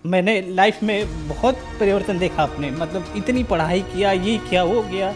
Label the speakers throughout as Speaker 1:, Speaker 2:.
Speaker 1: मैंने लाइफ में बहुत परिवर्तन देखा अपने, मतलब इतनी पढ़ाई किया, ये किया वो किया,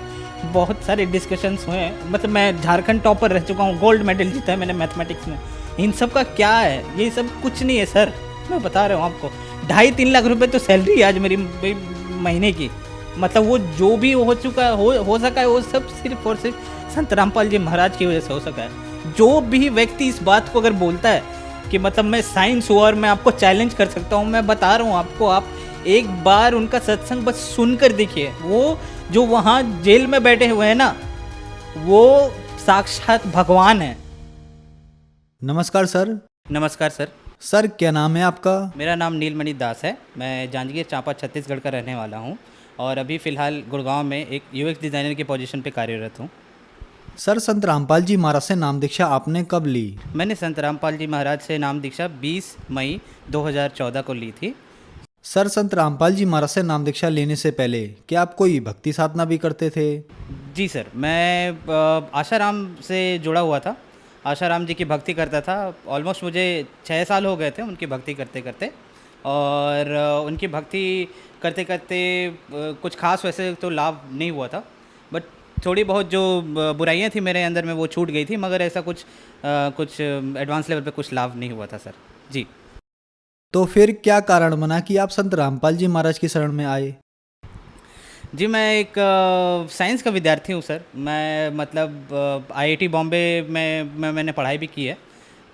Speaker 1: बहुत सारे डिस्कशंस हुए हैं। मतलब मैं झारखंड टॉपर रह चुका हूँ, गोल्ड मेडल जीता है मैंने मैथमेटिक्स में। इन सब का क्या है? ये सब कुछ नहीं है सर, मैं बता रहा हूँ आपको। 2.5-3 लाख रुपए तो सैलरी है आज मेरी महीने की। मतलब वो जो भी हो चुका है, हो सका है, वो सब सिर्फ और सिर्फ संत रामपाल जी महाराज की वजह से हो सका है। जो भी व्यक्ति इस बात को अगर बोलता है कि मतलब मैं साइंस हुआ और मैं आपको चैलेंज कर सकता हूँ, मैं बता रहा हूँ आपको, आप एक बार उनका सत्संग बस सुनकर देखिए। वो जो वहाँ जेल में बैठे हुए हैं ना, वो साक्षात भगवान है।
Speaker 2: नमस्कार सर।
Speaker 1: नमस्कार सर।
Speaker 2: सर क्या नाम है आपका?
Speaker 1: मेरा नाम नीलमणि दास है। मैं जांजगीर चांपा छत्तीसगढ़ का रहने वाला हूँ और अभी फ़िलहाल गुड़गांव में एक यूएक्स डिज़ाइनर की पोजीशन पे कार्यरत हूँ।
Speaker 2: सर संत रामपाल जी महाराज से नाम दीक्षा आपने कब ली?
Speaker 1: मैंने संत रामपाल जी महाराज से नाम दीक्षा 20 मई 2014 को ली थी।
Speaker 2: सर संत रामपाल जी महाराज से नाम दीक्षा लेने से पहले क्या आप कोई भक्ति साधना भी करते थे?
Speaker 1: जी सर, मैं आशाराम से जुड़ा हुआ था। आशाराम जी की भक्ति करता था। ऑलमोस्ट मुझे 6 साल हो गए थे उनकी भक्ति करते करते। और उनकी भक्ति करते करते कुछ खास वैसे तो लाभ नहीं हुआ था, बट थोड़ी बहुत जो बुराइयां थी मेरे अंदर में वो छूट गई थी, मगर ऐसा कुछ एडवांस लेवल पे कुछ लाभ नहीं हुआ था सर। जी।
Speaker 2: तो फिर क्या कारण बना कि आप संत रामपाल जी महाराज की शरण में आए?
Speaker 1: जी, मैं एक साइंस का विद्यार्थी हूँ सर। मैं मतलब आईआईटी बॉम्बे में मैंने पढ़ाई भी की है।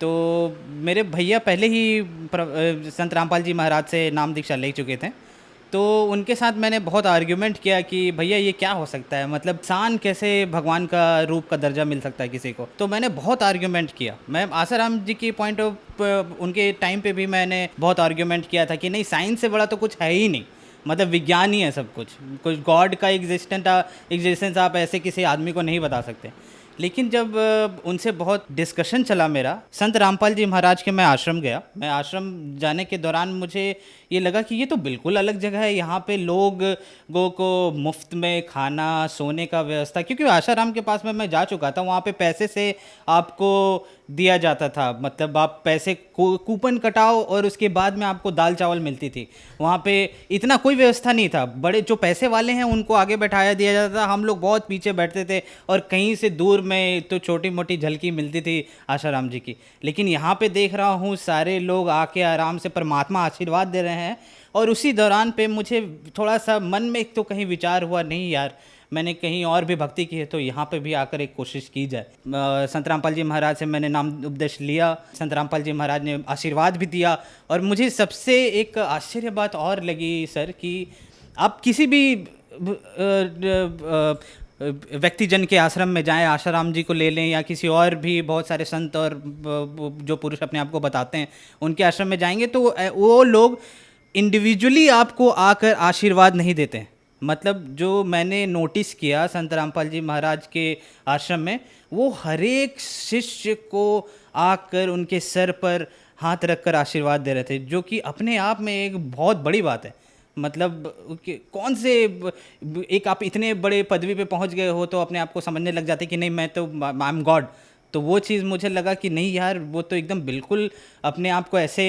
Speaker 1: तो मेरे भैया पहले ही संत रामपाल जी महाराज से नाम दीक्षा ले चुके थे। तो उनके साथ मैंने बहुत आर्ग्यूमेंट किया कि भैया ये क्या हो सकता है, मतलब इंसान कैसे भगवान का रूप का दर्जा मिल सकता है किसी को। तो मैंने बहुत आर्ग्यूमेंट किया। मैं आसाराम जी की पॉइंट ऑफ उनके टाइम पे भी मैंने बहुत आर्ग्यूमेंट किया था कि नहीं, साइंस से बड़ा तो कुछ है ही नहीं, मतलब विज्ञान ही है सब कुछ गॉड का एग्जिस्टेंस आप ऐसे किसी आदमी को नहीं बता सकते। लेकिन जब उनसे बहुत डिस्कशन चला मेरा, संत रामपाल जी महाराज के मैं आश्रम गया। मैं आश्रम जाने के दौरान मुझे ये लगा कि ये तो बिल्कुल अलग जगह है। यहाँ पे लोगों को मुफ्त में खाना सोने का व्यवस्था, क्योंकि आशाराम के पास में मैं जा चुका था, वहाँ पे पैसे से आपको दिया जाता था। मतलब आप पैसे कूपन कटाओ और उसके बाद में आपको दाल चावल मिलती थी। वहाँ पे इतना कोई व्यवस्था नहीं था। बड़े जो पैसे वाले हैं उनको आगे बैठाया दिया जाता था, हम लोग बहुत पीछे बैठते थे और कहीं से दूर में तो छोटी मोटी झलकी मिलती थी आशाराम जी की। लेकिन यहाँ पे देख रहा हूँ सारे लोग आके आराम से परमात्मा आशीर्वाद दे रहे हैं। और उसी दौरान पे मुझे थोड़ा सा मन में एक तो कहीं विचार हुआ, नहीं यार, मैंने कहीं और भी भक्ति की है तो यहाँ पे भी आकर एक कोशिश की जाए। संत रामपाल जी महाराज से मैंने नाम उपदेश लिया। संत रामपाल जी महाराज ने आशीर्वाद भी दिया। और मुझे सबसे एक आश्चर्य बात और लगी सर कि आप किसी भी व्यक्तिजन के आश्रम में जाएं, आशाराम जी को ले लें या किसी और भी बहुत सारे संत और जो पुरुष अपने आप को बताते हैं उनके आश्रम में जाएंगे, तो वो लोग इंडिविजुअली आपको आकर आशीर्वाद नहीं देते हैं। मतलब जो मैंने नोटिस किया संत रामपाल जी महाराज के आश्रम में, वो हर एक शिष्य को आकर उनके सर पर हाथ रखकर आशीर्वाद दे रहे थे, जो कि अपने आप में एक बहुत बड़ी बात है। मतलब कौन से एक आप इतने बड़े पदवी पे पहुंच गए हो तो अपने आप को समझने लग जाते कि नहीं मैं तो आई एम गॉड। तो वो चीज़ मुझे लगा कि नहीं यार, वो तो एकदम बिल्कुल अपने आप को ऐसे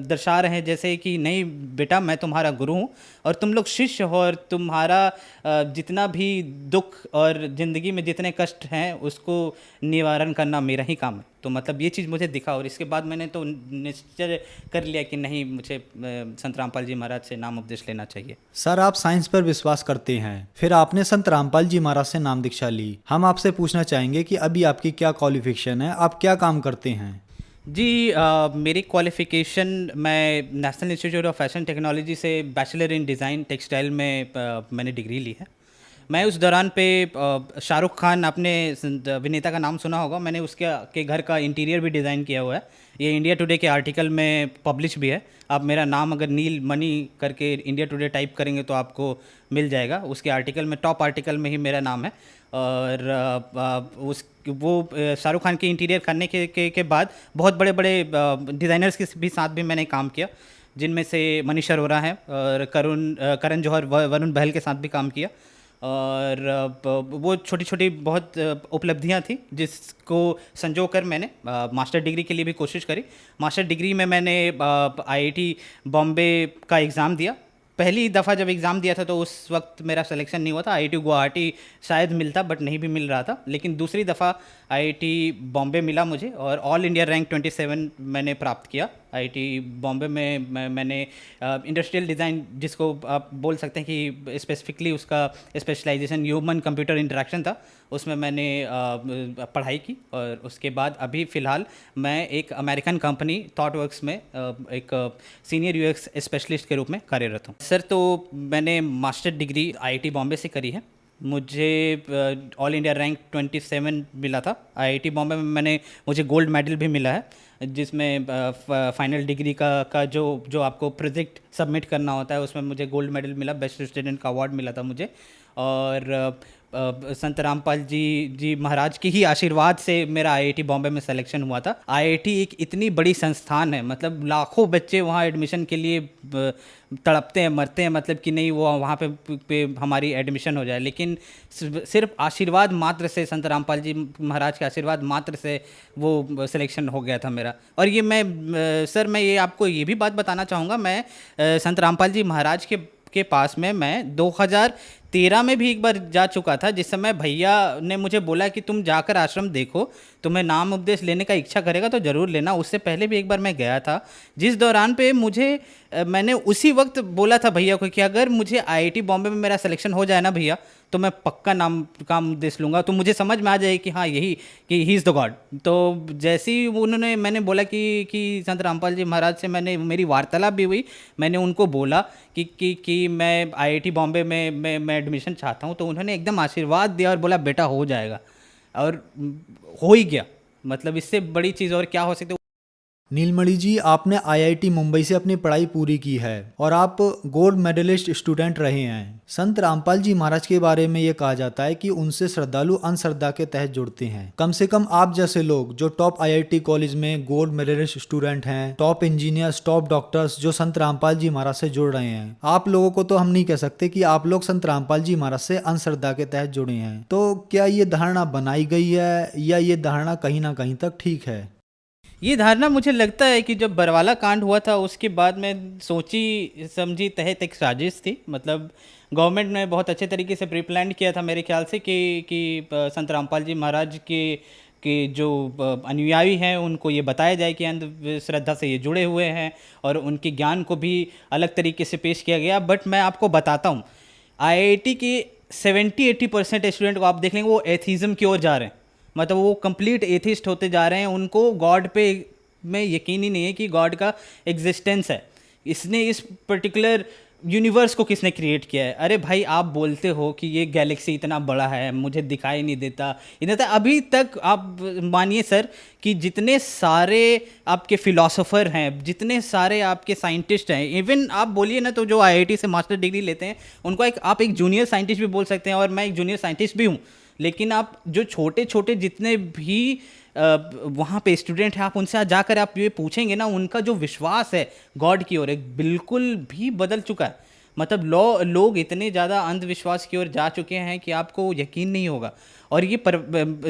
Speaker 1: दर्शा रहे हैं जैसे कि नहीं बेटा, मैं तुम्हारा गुरु हूँ और तुम लोग शिष्य हो, और तुम्हारा जितना भी दुख और ज़िंदगी में जितने कष्ट हैं उसको निवारण करना मेरा ही काम है। तो मतलब ये चीज़ मुझे दिखा और इसके बाद मैंने तो निश्चय कर लिया कि नहीं, मुझे संत रामपाल जी महाराज से नाम उपदेश लेना चाहिए।
Speaker 2: सर आप साइंस पर विश्वास करते हैं, फिर आपने संत रामपाल जी महाराज से नाम दीक्षा ली। हम आपसे पूछना चाहेंगे कि अभी आपकी क्या क्वालिफिकेशन है, आप क्या काम करते हैं?
Speaker 1: जी, मेरी क्वालिफ़िकेशन, मैं national institute of fashion technology से बैचलर इन डिज़ाइन टेक्सटाइल में मैंने डिग्री ली है। मैं उस दौरान पे शाहरुख खान, आपने अभिनेता का नाम सुना होगा, मैंने उसके के घर का इंटीरियर भी डिज़ाइन किया हुआ है। ये इंडिया टुडे के आर्टिकल में पब्लिश भी है। आप मेरा नाम अगर नील मणि करके इंडिया टुडे टाइप करेंगे तो आपको मिल जाएगा। उसके आर्टिकल में, टॉप आर्टिकल में ही मेरा नाम है। और शाहरुख खान के इंटीरियर करने के बाद बहुत बड़े बड़े डिज़ाइनर्स के भी साथ भी मैंने काम किया, जिनमें से मनीष अरोरा है और करण जौहर, वरुण बहल के साथ भी काम किया। और वो छोटी छोटी बहुत उपलब्धियां थी जिसको संजो कर मैंने मास्टर डिग्री के लिए भी कोशिश करी। मास्टर डिग्री में मैंने आईआईटी बॉम्बे का एग्ज़ाम दिया। पहली दफ़ा जब एग्ज़ाम दिया था तो उस वक्त मेरा सिलेक्शन नहीं हुआ था। आईआईटी गुवाहाटी शायद मिलता बट नहीं भी मिल रहा था, लेकिन दूसरी दफ़ा आईआईटी बॉम्बे मिला मुझे और ऑल इंडिया रैंक 27 मैंने प्राप्त किया। आईआईटी बॉम्बे में मैंने इंडस्ट्रियल डिज़ाइन, जिसको आप बोल सकते हैं कि स्पेसिफिकली उसका स्पेशलाइजेशन ह्यूमन कंप्यूटर इंटरेक्शन था, उसमें मैंने पढ़ाई की। और उसके बाद अभी फ़िलहाल मैं एक अमेरिकन कंपनी थॉटवर्क्स में एक सीनियर यूएक्स स्पेशलिस्ट के रूप में कार्यरत हूँ। सर, तो मैंने मास्टर डिग्री आईआईटी बॉम्बे से करी है। मुझे ऑल इंडिया रैंक 27 मिला था। आईआईटी बॉम्बे में मुझे गोल्ड मेडल भी मिला है, जिसमें फाइनल डिग्री का जो आपको प्रोजेक्ट सबमिट करना होता है उसमें मुझे गोल्ड मेडल मिला, बेस्ट स्टूडेंट का अवार्ड मिला था मुझे। और संत रामपाल जी महाराज के ही आशीर्वाद से मेरा आईआईटी बॉम्बे में सिलेक्शन हुआ था। आईआईटी एक इतनी बड़ी संस्थान है, मतलब लाखों बच्चे वहाँ एडमिशन के लिए तड़पते हैं, मरते हैं, मतलब कि नहीं वो वहाँ पे हमारी एडमिशन हो जाए, लेकिन सिर्फ आशीर्वाद मात्र से, संत रामपाल जी महाराज के आशीर्वाद मात्र से वो सिलेक्शन हो गया था मेरा। और ये सर मैं ये आपको ये भी बात बताना चाहूँगा, मैं संत रामपाल जी महाराज के पास में मैं 2013 में भी एक बार जा चुका था, जिस समय भैया ने मुझे बोला कि तुम जाकर आश्रम देखो, तुम्हें नाम उपदेश लेने का इच्छा करेगा तो ज़रूर लेना। उससे पहले भी एक बार मैं गया था, जिस दौरान पे मैंने उसी वक्त बोला था भैया को कि अगर मुझे आईआईटी बॉम्बे में मेरा सिलेक्शन हो जाए ना भैया, तो मैं पक्का नाम का उपदेश लूँगा, तो मुझे समझ में आ जाए कि हाँ यही कि ही इज़ द गॉड। तो जैसे ही मैंने बोला कि संत रामपाल जी महाराज से मेरी वार्तालाप भी हुई, मैंने उनको बोला कि मैं आईआईटी बॉम्बे में मैं एडमिशन चाहता हूँ, तो उन्होंने एकदम आशीर्वाद दिया और बोला बेटा हो जाएगा, और हो ही गया। मतलब इससे बड़ी चीज़ और क्या हो सकती है।
Speaker 2: नीलमणि जी, आपने आईआईटी मुंबई से अपनी पढ़ाई पूरी की है और आप गोल्ड मेडलिस्ट स्टूडेंट रहे हैं। संत रामपाल जी महाराज के बारे में ये कहा जाता है कि उनसे श्रद्धालु अंधश्रद्धा के तहत जुड़ते हैं। कम से कम आप जैसे लोग जो टॉप आईआईटी कॉलेज में गोल्ड मेडलिस्ट स्टूडेंट हैं, टॉप इंजीनियर्स, टॉप डॉक्टर्स जो संत रामपाल जी महाराज से जुड़ रहे हैं, आप लोगों को तो हम नहीं कह सकते कि आप लोग संत रामपाल जी महाराज से अंधश्रद्धा के तहत जुड़े हैं। तो क्या ये धारणा बनाई गई है या ये धारणा कहीं ना कहीं तक ठीक है?
Speaker 1: ये धारणा मुझे लगता है कि जब बरवाला कांड हुआ था उसके बाद में सोची समझी तहत एक साजिश थी। मतलब गवर्नमेंट ने बहुत अच्छे तरीके से प्री प्लान किया था मेरे ख्याल से कि संत रामपाल जी महाराज के जो अनुयायी हैं उनको ये बताया जाए कि अंधश्रद्धा से ये जुड़े हुए हैं, और उनके ज्ञान को भी अलग तरीके से पेश किया गया। बट मैं आपको बताता हूँ, आईआईटी के 70-80% स्टूडेंट को आप देख लेंगे वो एथीज़म की ओर जा रहे हैं। मतलब वो कंप्लीट एथिस्ट होते जा रहे हैं, उनको गॉड पे में यकीन ही नहीं है कि गॉड का एग्जिस्टेंस है। इसने इस पर्टिकुलर यूनिवर्स को किसने क्रिएट किया है। अरे भाई, आप बोलते हो कि ये गैलेक्सी इतना बड़ा है, मुझे दिखाई नहीं देता इतना था। अभी तक आप मानिए सर कि जितने सारे आपके फिलोसोफर हैं, जितने सारे आपके साइंटिस्ट हैं, इवन आप बोलिए ना तो जो आईआईटी से मास्टर डिग्री लेते हैं उनको आप एक जूनियर साइंटिस्ट भी बोल सकते हैं, और मैं एक जूनियर साइंटिस्ट भी हूँ। लेकिन आप जो छोटे छोटे जितने भी वहाँ पे स्टूडेंट हैं, आप उनसे जाकर आप ये पूछेंगे ना, उनका जो विश्वास है गॉड की ओर एक बिल्कुल भी बदल चुका है। मतलब लोग इतने ज़्यादा अंधविश्वास की ओर जा चुके हैं कि आपको यकीन नहीं होगा। और ये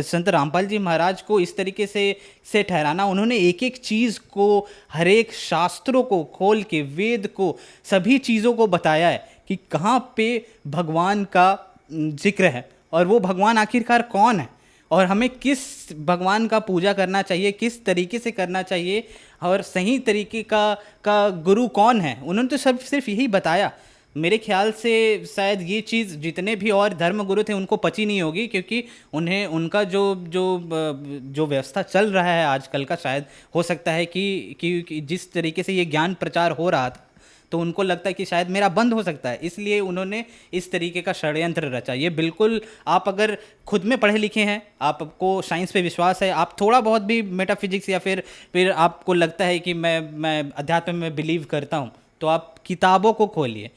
Speaker 1: संत रामपाल जी महाराज को इस तरीके से ठहराना, उन्होंने एक एक चीज़ को, हर एक शास्त्रों को खोल के, वेद को, सभी चीज़ों को बताया है कि कहाँ पे भगवान का जिक्र है और वो भगवान आखिरकार कौन है, और हमें किस भगवान का पूजा करना चाहिए, किस तरीके से करना चाहिए, और सही तरीके का गुरु कौन है। उन्होंने तो सिर्फ यही बताया। मेरे ख्याल से शायद ये चीज़ जितने भी और धर्म गुरु थे उनको पची नहीं होगी, क्योंकि उन्हें उनका जो व्यवस्था चल रहा है आजकल का, शायद हो सकता है कि जिस तरीके से ये ज्ञान प्रचार हो रहा था तो उनको लगता है कि शायद मेरा बंद हो सकता है, इसलिए उन्होंने इस तरीके का षड्यंत्र रचा। ये बिल्कुल, आप अगर खुद में पढ़े लिखे हैं, आपको साइंस पे विश्वास है, आप थोड़ा बहुत भी मेटाफिजिक्स या फिर आपको लगता है कि मैं अध्यात्म में बिलीव करता हूँ, तो आप किताबों को खोलिए,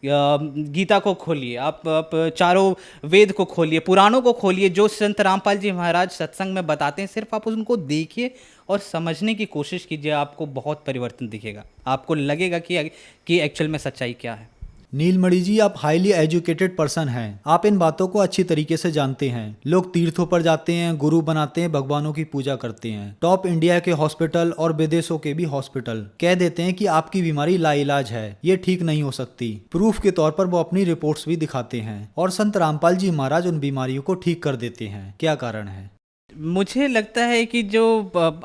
Speaker 1: गीता को खोलिए, आप चारों वेद को खोलिए, पुराणों को खोलिए, जो संत रामपाल जी महाराज सत्संग में बताते हैं, सिर्फ आप उनको देखिए और समझने की कोशिश कीजिए, आपको बहुत परिवर्तन दिखेगा। आपको लगेगा कि एक्चुअल में सच्चाई क्या है।
Speaker 2: नीलमणि जी, आप हाईली एजुकेटेड पर्सन हैं। आप इन बातों को अच्छी तरीके से जानते हैं। लोग तीर्थों पर जाते हैं, गुरु बनाते हैं, भगवानों की पूजा करते हैं। टॉप इंडिया के हॉस्पिटल और विदेशों के भी हॉस्पिटल कह देते हैं कि आपकी बीमारी लाइलाज है, ये ठीक नहीं हो सकती। प्रूफ के तौर पर वो अपनी रिपोर्ट्स भी दिखाते हैं और संत रामपाल जी महाराज उन बीमारियों को ठीक कर देते हैं। क्या कारण है?
Speaker 1: मुझे लगता है कि जो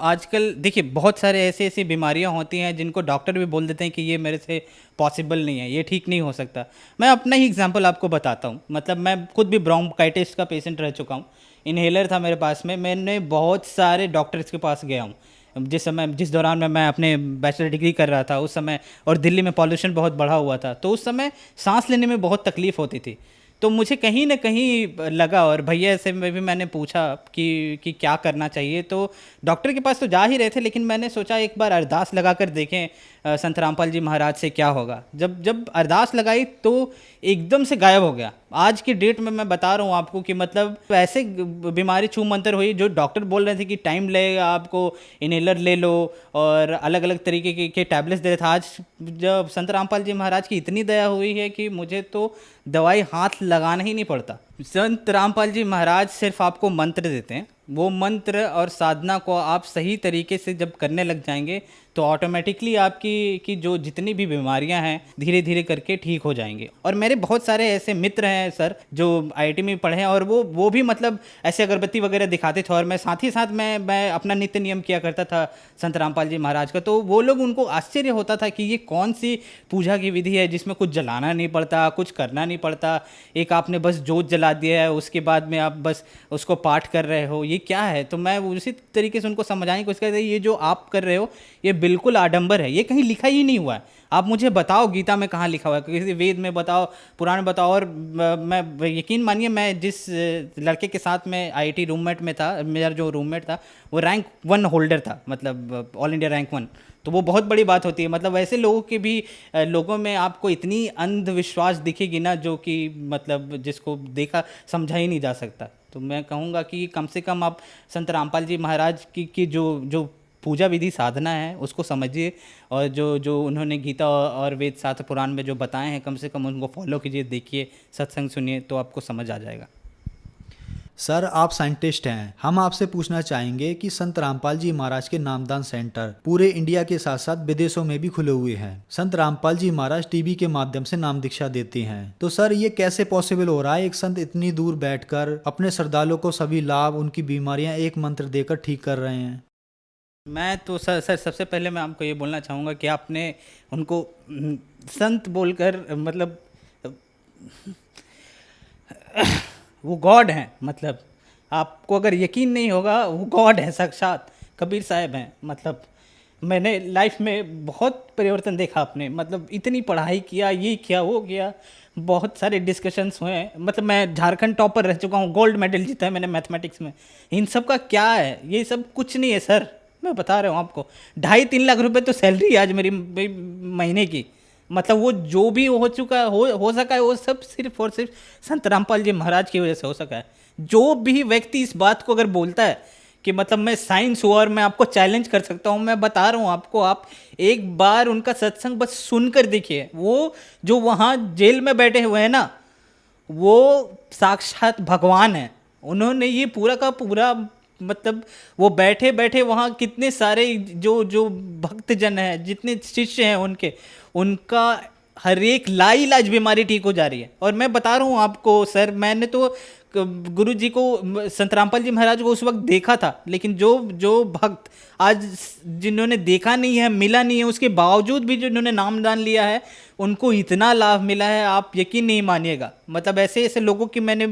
Speaker 1: आजकल देखिए बहुत सारे ऐसी ऐसी बीमारियां होती हैं जिनको डॉक्टर भी बोल देते हैं कि ये मेरे से पॉसिबल नहीं है, ये ठीक नहीं हो सकता। मैं अपना ही एग्जांपल आपको बताता हूँ। मतलब मैं खुद भी ब्रोंकाइटिस का पेशेंट रह चुका हूँ। इन्हेलर था मेरे पास में, मैंने बहुत सारे डॉक्टर्स के पास गया हूँ जिस दौरान मैं अपने बैचलर डिग्री कर रहा था उस समय, और दिल्ली में पॉल्यूशन बहुत बढ़ा हुआ था, तो उस समय सांस लेने में बहुत तकलीफ़ होती थी। तो मुझे कहीं ना कहीं लगा, और भैया से में भी मैंने पूछा कि क्या करना चाहिए। तो डॉक्टर के पास तो जा ही रहे थे, लेकिन मैंने सोचा एक बार अरदास लगा कर देखें संत रामपाल जी महाराज से क्या होगा। जब जब अरदास लगाई तो एकदम से गायब हो गया। आज की डेट में मैं बता रहा हूँ आपको कि मतलब ऐसे बीमारी छू मंतर हुई जो डॉक्टर बोल रहे थे कि टाइम लगेगा, आपको इनहेलर ले लो और अलग अलग तरीके के टैबलेट्स दे रहे थे। आज जब संत रामपाल जी महाराज की इतनी दया हुई है कि मुझे तो दवाई हाथ लगाना ही नहीं पड़ता। संत रामपाल जी महाराज सिर्फ आपको मंत्र देते हैं, वो मंत्र और साधना को आप सही तरीके से जब करने लग जाएंगे तो ऑटोमेटिकली आपकी की जो जितनी भी बीमारियां हैं धीरे धीरे करके ठीक हो जाएंगे। और मेरे बहुत सारे ऐसे मित्र हैं सर जो आईआईटी में पढ़े हैं, और वो भी मतलब ऐसे अगरबत्ती वगैरह दिखाते थे, और मैं साथ ही साथ मैं अपना नित्य नियम किया करता था संत रामपाल जी महाराज का। तो वो लोग, उनको आश्चर्य होता था कि ये कौन सी पूजा की विधि है जिसमें कुछ जलाना नहीं पड़ता, कुछ करना नहीं पड़ता, एक आपने बस जोत जला दिया है, उसके बाद में आप बस उसको पाठ कर रहे हो, ये क्या है। तो मैं उसी तरीके से उनको समझाने की कोशिश करता था, ये जो आप कर रहे हो ये बिल्कुल आडंबर है, ये कहीं लिखा ही नहीं हुआ है। आप मुझे बताओ गीता में कहाँ लिखा हुआ है, किसी वेद में बताओ, पुराण में बताओ। और मैं यकीन मानिए, मैं जिस लड़के के साथ में आईआईटी रूममेट में था, मेरा जो रूममेट था वो रैंक 1 होल्डर था, मतलब ऑल इंडिया रैंक 1। तो वो बहुत बड़ी बात होती है। मतलब वैसे लोगों के भी लोगों में आपको इतनी अंधविश्वास दिखेगी ना, जो कि मतलब जिसको देखा समझा ही नहीं जा सकता। तो मैं कहूँगा कि कम से कम आप संत रामपाल जी महाराज की जो पूजा विधि साधना है उसको समझिए, और जो उन्होंने गीता और वेद शास्त्र पुराण में जो बताए हैं कम से कम उनको फॉलो कीजिए, देखिए, सत्संग सुनिए, तो आपको समझ आ जाएगा।
Speaker 2: सर, आप साइंटिस्ट हैं। हम आपसे पूछना चाहेंगे कि संत रामपाल जी महाराज के नामदान सेंटर पूरे इंडिया के साथ साथ विदेशों में भी खुले हुए हैं। संत रामपाल जी महाराज टीवी के माध्यम से नाम दीक्षा देते हैं। तो सर, ये कैसे पॉसिबल हो रहा है? एक संत इतनी दूर बैठकर अपने श्रद्धालुओं को सभी लाभ, उनकी बीमारियां एक मंत्र देकर ठीक कर रहे हैं।
Speaker 1: मैं तो सर सबसे पहले मैं आपको ये बोलना चाहूँगा कि आपने उनको संत बोलकर मतलब वो गॉड हैं। मतलब आपको अगर यकीन नहीं होगा, वो गॉड है साक्षात, कबीर साहब हैं। मतलब मैंने लाइफ में बहुत परिवर्तन देखा अपने, मतलब इतनी पढ़ाई किया, ये किया वो किया, बहुत सारे डिस्कशंस हुए हैं। मतलब मैं झारखंड टॉपर रह चुका हूँ, गोल्ड मेडल जीता है मैंने मैथमेटिक्स में। इन सब का क्या है? ये सब कुछ नहीं है सर, मैं बता रहा हूँ आपको। 2.5-3 लाख रुपए तो सैलरी है आज मेरी महीने की। मतलब वो जो भी हो चुका हो सका है, वो सब सिर्फ और सिर्फ संत रामपाल जी महाराज की वजह से हो सका है। जो भी व्यक्ति इस बात को अगर बोलता है कि मतलब मैं साइंस हुआ और मैं आपको चैलेंज कर सकता हूँ, मैं बता रहा हूँ आपको, आप एक बार उनका सत्संग बस सुनकर देखिए। वो जो वहाँ जेल में बैठे हुए हैं ना, वो साक्षात भगवान है। उन्होंने ये पूरा का पूरा, मतलब वो बैठे बैठे वहाँ कितने सारे जो भक्तजन हैं, जितने शिष्य हैं उनके, उनका हर एक लाइलाज बीमारी ठीक हो जा रही है। और मैं बता रहा हूँ आपको सर, मैंने तो गुरु जी को, संत रामपाल जी महाराज को उस वक्त देखा था, लेकिन जो भक्त आज जिन्होंने देखा नहीं है, मिला नहीं है, उसके बावजूद भी जिन्होंने नामदान लिया है, उनको इतना लाभ मिला है, आप यकीन नहीं मानिएगा। मतलब ऐसे ऐसे लोगों की मैंने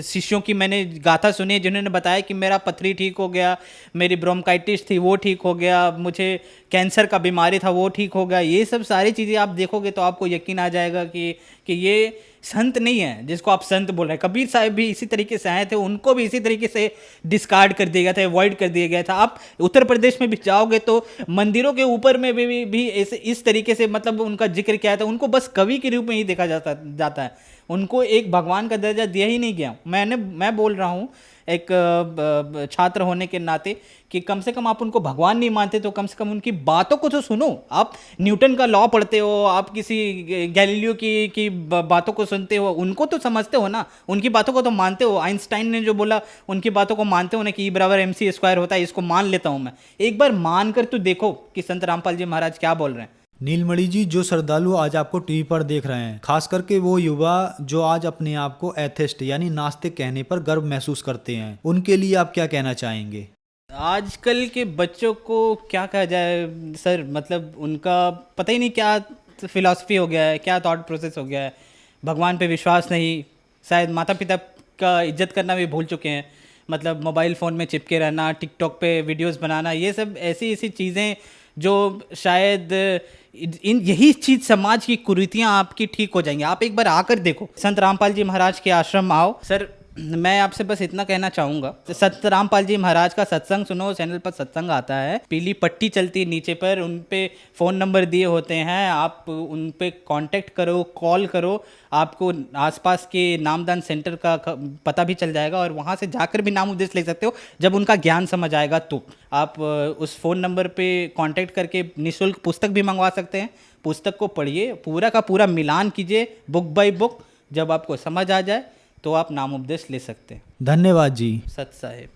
Speaker 1: शिष्यों की मैंने गाथा सुनी है, जिन्होंने बताया कि मेरा पथरी ठीक हो गया, मेरी ब्रोंकाइटिस थी वो ठीक हो गया, मुझे कैंसर का बीमारी था वो ठीक हो गया। ये सब सारी चीज़ें आप देखोगे तो आपको यकीन आ जाएगा कि ये संत नहीं है जिसको आप संत बोल रहे हैं। कबीर साहब भी इसी तरीके से आए थे, उनको भी इसी तरीके से डिस्कार्ड कर दिया गया था, अवॉइड कर दिया गया था। आप उत्तर प्रदेश में भी जाओगे तो मंदिरों के ऊपर में भी इस तरीके से मतलब उनका जिक्र किया था। उनको बस कवि के रूप में ही देखा जाता है, उनको एक भगवान का दर्जा दिया ही नहीं गया। मैं बोल रहा हूँ एक छात्र होने के नाते कि कम से कम आप उनको भगवान नहीं मानते तो कम से कम उनकी बातों को तो सुनो। आप न्यूटन का लॉ पढ़ते हो, आप किसी गैलीलियो की बातों को सुनते हो, उनको तो समझते हो ना, उनकी बातों को तो मानते हो। आइंस्टाइन ने जो बोला उनकी बातों को मानते हो ना कि E=mc² होता है, इसको मान लेता हूँ मैं। एक बार मान कर तो देखो कि संत रामपाल जी महाराज क्या बोल रहे हैं।
Speaker 2: नीलमणि जी, जो श्रद्धालु आज आपको टीवी पर देख रहे हैं, खास करके वो युवा जो आज अपने आप को एथिस्ट यानी नास्तिक कहने पर गर्व महसूस करते हैं, उनके लिए आप क्या कहना चाहेंगे?
Speaker 1: आजकल के बच्चों को क्या कहा जाए सर, मतलब उनका पता ही नहीं क्या फिलॉसफी हो गया है, क्या थॉट प्रोसेस हो गया है। भगवान पे विश्वास नहीं, शायद माता पिता का इज्जत करना भी भूल चुके हैं। मतलब मोबाइल फ़ोन में चिपके रहना, टिकटॉक पे वीडियोस बनाना, ये सब ऐसी ऐसी चीज़ें जो शायद इन यही चीज़ समाज की कुरीतियाँ आपकी ठीक हो जाएंगी। आप एक बार आकर देखो, संत रामपाल जी महाराज के आश्रम आओ। सर मैं आपसे बस इतना कहना चाहूँगा, संत रामपाल जी महाराज का सत्संग सुनो। चैनल पर सत्संग आता है, पीली पट्टी चलती है नीचे पर, उन पे फ़ोन नंबर दिए होते हैं, आप उन पे कांटेक्ट करो, कॉल करो, आपको आसपास के नामदान सेंटर का पता भी चल जाएगा और वहाँ से जाकर भी नाम उपदेश ले सकते हो। जब उनका ज्ञान समझ आएगा तो आप उस फ़ोन नंबर पे कांटेक्ट करके निःशुल्क पुस्तक भी मंगवा सकते हैं। पुस्तक को पढ़िए, पूरा का पूरा मिलान कीजिए बुक बाय बुक। जब आपको समझ आ जाए तो आप नाम उपदेश ले सकते हैं।
Speaker 2: धन्यवाद जी।
Speaker 1: सत साहिब।